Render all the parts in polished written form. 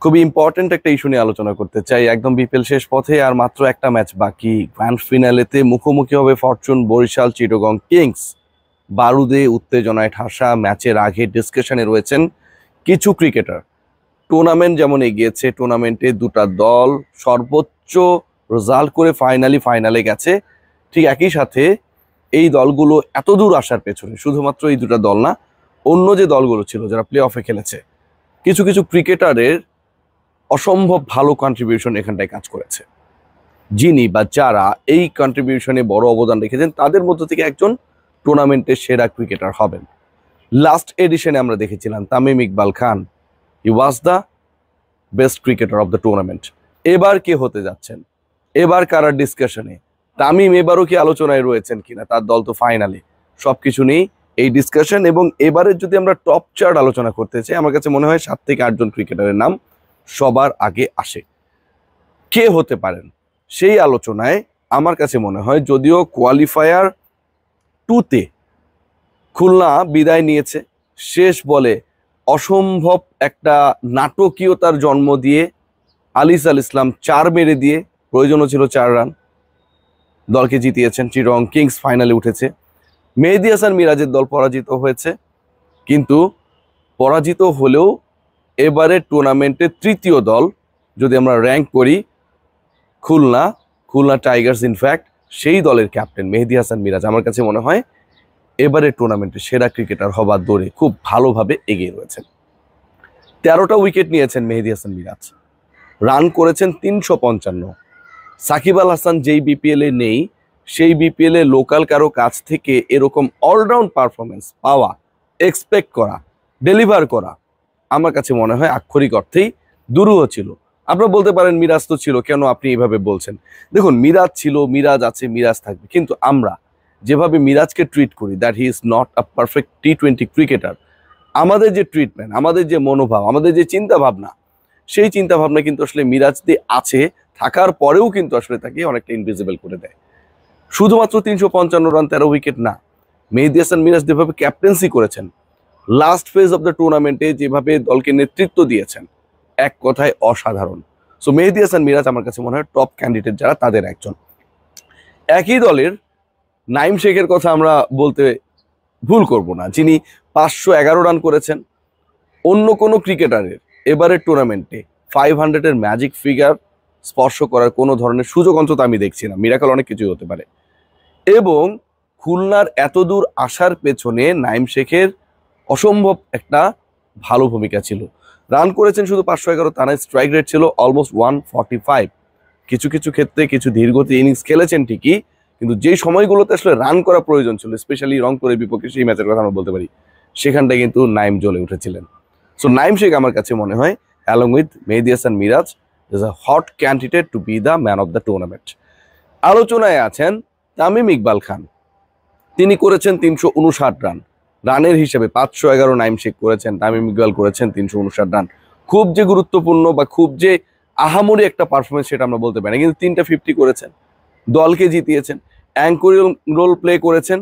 খুবই ইম্পর্টেন্ট একটা ইস্যু নিয়ে আলোচনা করতে চাই। একদম বিপিএল শেষ পথে, আর মাত্র একটা ম্যাচ বাকি। গ্র্যান্ড ফিনালেতে মুখোমুখি হবে ফরচুন বরিশাল চিটাগং কিংস। বারুদে উত্তেজনায় ঠাসা ম্যাচের আগে ডিসকাশনে রয়েছেন কিছু ক্রিকেটার। টুর্নামেন্ট যেমন এগিয়েছে, টুর্নামেন্টে দুটা দল সর্বোচ্চ রেজাল্ট করে ফাইনালে গেছে। ঠিক একই সাথে এই দলগুলো এত দূর আসার পেছনে শুধুমাত্র এই দুটা দল না, অন্য যে দলগুলো ছিল যারা প্লে অফে খেলেছে, কিছু কিছু ক্রিকেটারের অসম্ভব ভালো কন্ট্রিবিউশন এখানটায় কাজ করেছে। যিনি বা যারা এই কন্ট্রিবিউশনে বড় অবদান রেখেছেন তাদের মধ্য থেকে একজন টুর্নামেন্টের সেরা ক্রিকেটার হবেন। লাস্ট এডিশনে আমরা দেখেছিলাম Tamim Iqbal Khan, he was the best cricketer of the tournament. এবার কে হতে যাচ্ছেন, এবার কারার ডিসকাশনে? তামিম এবারও কি আলোচনায় রয়েছেন কিনা? তার দল তো ফাইনালে। সবকিছু নেই এই ডিসকাশন। এবং এবারের যদি আমরা টপ চার্ট আলোচনা করতে চাই, আমার কাছে মনে হয় 7 থেকে 8 জন ক্রিকেটারের নাম সবার আগে আসে। কে হতে পারেন সেই আলোচনায় আমার কাছে মনে হয়, যদিও কোয়ালিফায়ার 2-তে খুলনা বিদায় নিয়েছে শেষ বলে অসম্ভব একটা নাটকীয়তার জন্ম দিয়ে আলিস আল ইসলাম 4 মেরে দিয়ে, প্রয়োজনও ছিল 4 রান, দলকে জিতিয়েছেন। চিটাগং কিংস ফাইনালে উঠেছে। মেহেদী হাসান মিরাজের দল পরাজিত হয়েছে, কিন্তু পরাজিত হলেও এবারে টুর্নামেন্টের তৃতীয় দল যদি আমরা র্যাঙ্ক করি, খুলনা টাইগার্স। ইনফ্যাক্ট সেই দলের ক্যাপ্টেন মেহেদী হাসান মিরাজ আমার কাছে মনে হয় এবারে টুর্নামেন্টের সেরা ক্রিকেটার হবার দৌড়ে খুব ভালোভাবে এগিয়ে রয়েছেন। 13টা উইকেট নিয়েছেন মেহেদী হাসান মিরাজ, রান করেছেন 355। সাকিব আল হাসান যেই বিপিএলে নেই, সেই বিপিএলে লোকাল কারো কাছ থেকে এরকম অলরাউন্ড পারফরমেন্স পাওয়া, এক্সপেক্ট করা, ডেলিভার করা আমার কাছে মনে হয় আক্ষরিক অর্থেই দুরূহ ছিল। আপনারা বলতে পারেন মিরাজ তো ছিল, কেন আপনি এইভাবে বলছেন? দেখুন, মিরাজ ছিল, মিরাজ আছে, মিরাজ থাকবে, কিন্তু আমরা যেভাবে মিরাজকে ট্রিট করি, that he is not a perfect টি-20 ক্রিকেটার। আমাদের যে ট্রিটমেন্ট, আমাদের যে মনোভাব, আমাদের যে চিন্তা ভাবনা, সেই চিন্তা ভাবনা কিন্তু আসলে মিরাজ দিয়ে আছে, থাকার পরেও কিন্তু আসলে তাকে অনেকটা ইনভিজিবল করে দেয়। শুধুমাত্র 355 রান 13 উইকেট না, মেহেদী হাসান মিরাজ যেভাবে ক্যাপ্টেন্সি করেছেন, লাস্ট ফেজ অফ দ্য টুর্নামেন্টে যেভাবে দলকে নেতৃত্ব দিয়েছেন, এক কথায় অসাধারণ। সো মেহেদী হাসান মিরাজ আমার কাছে মনে হয় টপ ক্যান্ডিডেট যারা, তাদের একজন। একই দলের নাইম শেখের কথা আমরা বলতে ভুল করব না, যিনি 511 রান করেছেন। অন্য কোনো ক্রিকেটারের এবারের টুর্নামেন্টে 500-এর ম্যাজিক ফিগার স্পর্শ করার কোনো ধরনের সুযোগ অন্তত আমি দেখছি না। মিরাকল অনেক কিছুই হতে পারে। এবং খুলনার এত দূর আসার পেছনে নাইম শেখের অসম্ভব একটা ভালো ভূমিকা ছিল। রান করেছেন শুধু 511, তা নয়, স্ট্রাইক রেট ছিল অলমোস্ট 145। কিছু কিছু ক্ষেত্রে কিছু ধীরগতি ইনিংস খেলেছেন ঠিকই, কিন্তু যে সময়গুলোতে আসলে রান করা প্রয়োজন ছিল, স্পেশালি রংপুরের বিপক্ষে সেই ম্যাচের কথা আমরা বলতে পারি, সেখানটায় কিন্তু নাইম জ্বলে উঠেছিলেন। সো নাইম শেখ আমার কাছে মনে হয় along with Mehedi Hasan Miraz is a hot candidate to be the man of the tournament. আলোচনায় আছেন তামিম ইকবাল খান। তিনি করেছেন 359 রান। রানের হিসেবে 511 নাইম শেখ করেছেন, তামিম ইকবাল করেছেন 359 রান। খুব যে গুরুত্বপূর্ণ বা খুব যে আহামরি একটা পারফরমেন্স সেটা আমরা বলতে পারি না, কিন্তু 3টা 50 করেছেন, দলকে জিতিয়েছেন, অ্যাঙ্করিং রোল প্লে করেছেন।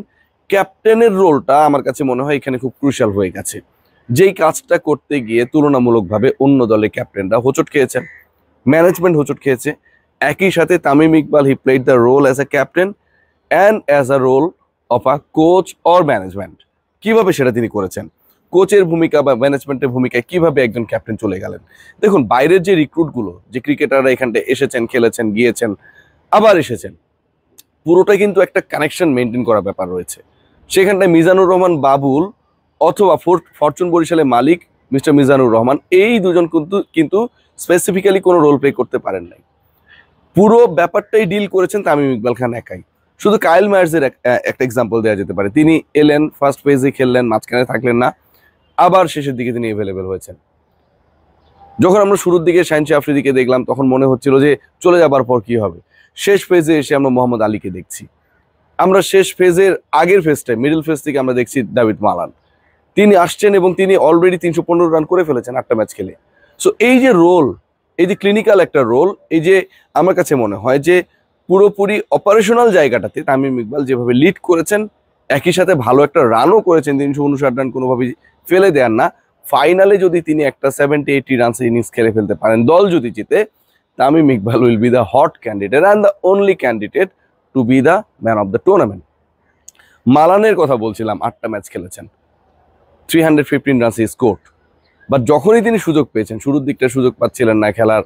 ক্যাপ্টেনের রোলটা আমার কাছে মনে হয় এখানে খুব ক্রুশাল হয়ে গেছে। যেই কাজটা করতে গিয়ে তুলনামূলকভাবে অন্য দলের ক্যাপ্টেনরা হোঁচট খেয়েছেন, ম্যানেজমেন্ট হোঁচট খেয়েছে। একই সাথে Tamim Iqbal, he played the role as a captain and as a role of a coach or management. কিভাবে সেটা তিনি করেছেন, কোচের ভূমিকা বা ম্যানেজমেন্টের ভূমিকায় কিভাবে একজন ক্যাপ্টেন চলে গেলেন। দেখুন, বাইরের যে রিক্রুটগুলো, যে ক্রিকেটাররা এখানটা এসেছেন, খেলেছেন, গিয়েছেন, আবার এসেছেন, পুরোটা কিন্তু একটা কানেকশন মেনটেন করার ব্যাপার রয়েছে। সেখানটায় মিজানুর রহমান বাবুল অথবা ফরচুন বরিশালের মালিক মিস্টার মিজানুর রহমান, এই দুজন কিন্তু স্পেসিফিক্যালি কোনো রোল প্লে করতে পারেন নাই। পুরো ব্যাপারটাই ডিল করেছেন তামিম ইকবাল খান একাই। শুধু কাইল মায়ার্সের একটা এক্সাম্পল দেওয়া যেতে পারে। তিনি এলেন, ফার্স্ট ফেজে খেললেন, মাঝখানে থাকলেন না, আবার শেষের দিকে তিনি অ্যাভেলেবেল হয়েছেন। যখন আমরা শুরুর দিকে শাহিন আফ্রিদিকে দেখলাম, তখন মনে হচ্ছিল যে চলে যাবার পর কি হবে। শেষ ফেজে এসে আমরা মোহাম্মদ আলীকে দেখছি। আমরা শেষ ফেজের আগের ফেজটায়, মিডল ফেজ থেকে আমরা দেখছি দাভিদ মালান। তিনি আসছেন এবং তিনি অলরেডি 315 রান করে ফেলেছেন 8টা ম্যাচ খেলে। সো এই যে রোল, এই যে ক্লিনিক্যাল একটা রোল, এই যে আমার কাছে মনে হয় যে পুরোপুরি অপারেশনাল জায়গাটাতে তামিম ইকবাল যেভাবে লিড করেছেন, একই সাথে ভালো একটা রানও করেছেন, 359 রান কোনোভাবেই ফেলে দেন না। ফাইনালে যদি তিনি একটা 70-80 রানস ইনিংস খেলে ফেলতে পারেন, দল যদি জিতে, Tamim Iqbal will be the hot candidate and the only candidate to be the man of the tournament. মালানের কথা বলছিলাম, 8টা ম্যাচ খেলেছেন, 315 রানস স্কোর, বাট যখনই তিনি সুযোগ পেয়েছেন, শুরুর দিকটা সুযোগ পাচ্ছিলেন না খেলার,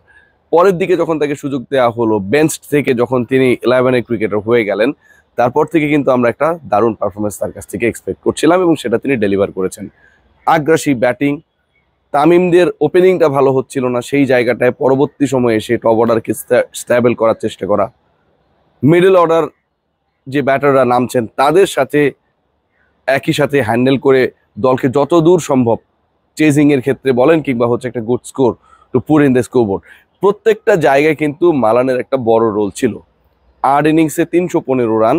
পরের দিকে যখন তাকে সুযোগ দেওয়া হলো, বেঞ্চ থেকে যখন তিনি 11-এর ক্রিকেটার হয়ে গেলেন, তারপর থেকে কিন্তু আমরা একটা দারুণ পারফরমেন্স তার কাছ থেকে এক্সপেক্ট করছিলাম এবং সেটা তিনি ডেলিভার করেছেন। আগ্রাসী ব্যাটিং, তামিমদের ওপেনিংটা ভালো হচ্ছিল না, সেই জায়গাটায় পরবর্তী সময়ে এসে টপ অর্ডারকে স্ট্যাবল করার চেষ্টা করা, মিডল অর্ডার যে ব্যাটাররা নামছেন তাদের সাথে একই সাথে হ্যান্ডেল করে দলকে যত দূর সম্ভব চেজিং এর ক্ষেত্রে বলেন কিংবা হচ্ছে একটা good score to put in the scoreboard, প্রত্যেকটা জায়গায় কিন্তু মালানের একটা বড় রোল ছিল। 8 ইনিংসে 315 রান,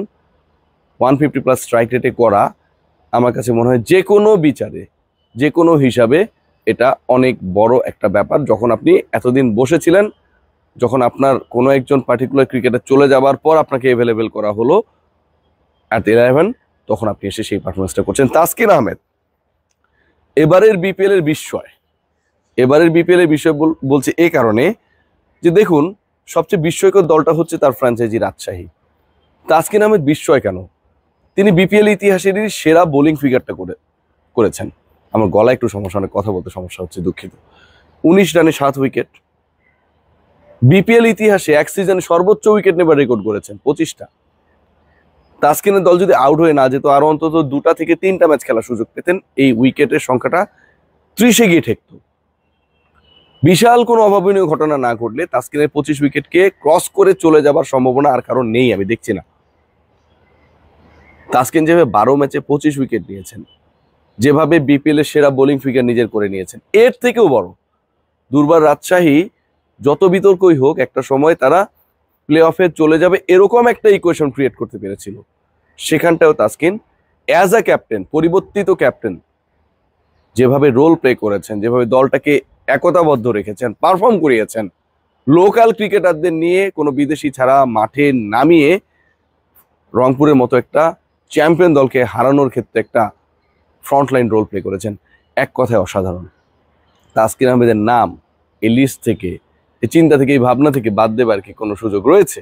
150+ স্ট্রাইক রেটে করা, আমার কাছে মনে হয় যে কোনো বিচারে, যে কোনো হিসাবে এটা অনেক বড় একটা ব্যাপার। যখন আপনি এতদিন বসেছিলেন, যখন আপনার কোনো একজন পার্টিকুলার ক্রিকেটার চলে যাবার পর আপনাকে অ্যাভেলেবেল করা হলো অ্যাট 11, তখন আপনি এসে সেই পারফরমেন্সটা করছেন। তাসকিন আহমেদ এবারের বিপিএল এর বিস্ময়। এবারের বিপিএল এর বিষয় বলছি এই কারণে যে দেখুন, সবচেয়ে বিস্ময়কর দলটা হচ্ছে তার ফ্র্যাঞ্চাইজি রাজশাহী। তাসকিন আহমেদ বিস্ময় কেন? তিনি বিপিএল ইতিহাসেরই সেরা বোলিং ফিগারটা করেছেন। আমার গলা একটু সমস্যা, অনেক কথা বলতে সমস্যা হচ্ছে, দুঃখিত। 19 রানে 7 উইকেট, বিপিএল ইতিহাসে এক সিজনে সর্বোচ্চ উইকেট নেবার রেকর্ড করেছেন 25টা। তাসকিনের দল যদি আউট হয়ে না যেত, আরো অন্তত 2টা থেকে 3টা ম্যাচ খেলার সুযোগ পেতেন, এই উইকেটের সংখ্যাটা 30-এ গিয়ে ঠেকত। বিশাল কোনো অভাবনীয় ঘটনা না ঘটলে তাসকিনের 25 উইকেটকে ক্রস করে চলে যাবার সম্ভাবনা আর কারণ নেই, আমি দেখছি না। তাসকিন যেভাবে 12 ম্যাচে 25 উইকেট নিয়েছেন, যেভাবে বিপিএল এর সেরা বোলিং ফিগার নিজের করে নিয়েছেন, এর থেকেও বড় দুর্বার রাজশাহী যত বিতর্কই হোক, একটা সময় তারা প্লে অফে চলে যাবে এরকম একটা ইকুয়েশন ক্রিয়েট করতে পেরেছিল। সেখানটাও তাসকিন অ্যাজ আ ক্যাপ্টেন, পরিবর্তিত ক্যাপ্টেন, যেভাবে রোল প্লে করেছেন, যেভাবে দলটাকে একতাবদ্ধ রেখেছেন, পারফর্ম করিয়েছেন, লোকাল ক্রিকেটারদের নিয়ে কোনো বিদেশি ছাড়া মাঠে নামিয়ে রংপুরের মতো একটা চ্যাম্পিয়ন দলকে হারানোর ক্ষেত্রে একটা ফ্রন্টলাইন রোল প্লে করেছেন, এক কথায় অসাধারণ। তাসকিন আহমেদের নাম এই লিস্ট থেকে, এই চিন্তা থেকে, এই ভাবনা থেকে বাদ দেবার কি কোনো সুযোগ রয়েছে?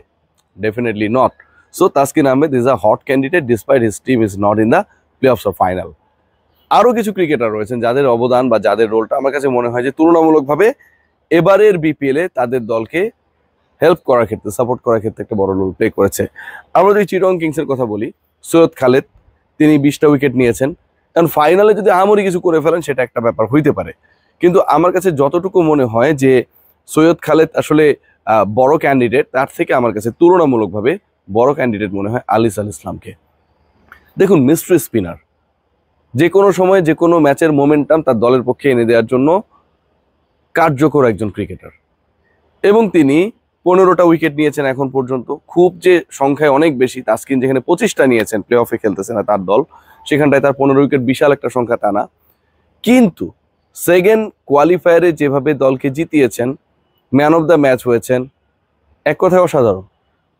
Definitely not. So Taskin Ahmed is a hot candidate despite his team is not in the playoffs of final. আরও কিছু ক্রিকেটার রয়েছেন যাদের অবদান বা যাদের রোলটা আমার কাছে মনে হয় যে তুলনামূলকভাবে এবারের বিপিএলে তাদের দলকে হেল্প করার ক্ষেত্রে, সাপোর্ট করার ক্ষেত্রে একটা বড় রোল প্লে করেছে। আমরা যদি চিটং কিংসের কথা বলি, সৈয়দ খালেদ, তিনি 20টা উইকেট নিয়েছেন, কারণ ফাইনালে যদি আমরি কিছু করে ফেলেন সেটা একটা ব্যাপার হইতে পারে, কিন্তু আমার কাছে যতটুকু মনে হয় যে সৈয়দ খালেদ আসলে বড় ক্যান্ডিডেট, তার থেকে আমার কাছে তুলনামূলকভাবে বড় ক্যান্ডিডেট মনে হয় আলিস আল ইসলামকে। দেখুন, মিস্ট্রি স্পিনার, যে কোনো সময় যে কোনো ম্যাচের মোমেন্টাম তার দলের পক্ষে এনে দেওয়ার জন্য কার্যকর একজন ক্রিকেটার, এবং তিনি 15টা উইকেট নিয়েছেন এখন পর্যন্ত। খুব যে সংখ্যায় অনেক বেশি, তাসকিন যেখানে 25টা নিয়েছেন, প্লে অফে খেলতেছে না তার দল, সেখানটায় তার 15 উইকেট বিশাল একটা সংখ্যা তা না, কিন্তু সেকেন্ড কোয়ালিফায়ারে যেভাবে দলকে জিতিয়েছেন, ম্যান অফ দ্য ম্যাচ হয়েছেন, এক কথায় অসাধারণ।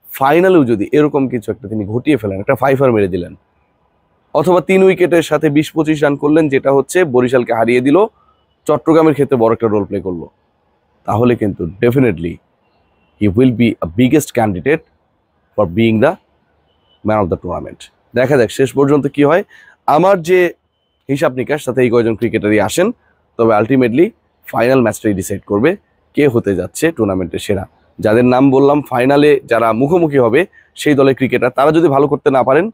ফাইনালেও যদি এরকম কিছু একটা তিনি ঘটিয়ে ফেলেন, একটা 5 মেরে দিলেন, অথবা 3 উইকেটের সাথে 20-25 রান করলেন, যেটা হচ্ছে বরিশালকে হারিয়ে দিল, চট্টগ্রামের ক্ষেত্রে বড় একটা রোল প্লে করলো, তাহলে কিন্তু definitely he will be a biggest candidate for being the man of the tournament. দেখা যাক শেষ পর্যন্ত কি হয়। আমার যে হিসাব নিকাশ, সাথে এই কয়জন ক্রিকেটারই আসেন, তবে আলটিমেটলি ফাইনাল ম্যাচটাই ডিসাইড করবে কে হতে যাচ্ছে টুর্নামেন্টের সেরা। যাদের নাম বললাম, ফাইনালে যারা মুখোমুখি হবে সেই দলের ক্রিকেটার, তারা যদি ভালো করতে না পারেন,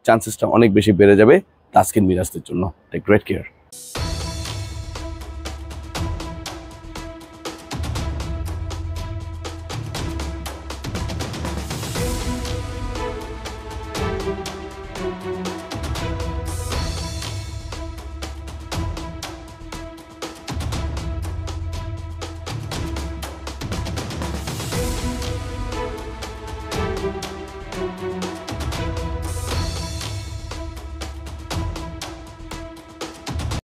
চান্সেসটা অনেক বেশি বেড়ে যাবে তাসকিন মিরাজদের জন্য। Take great care.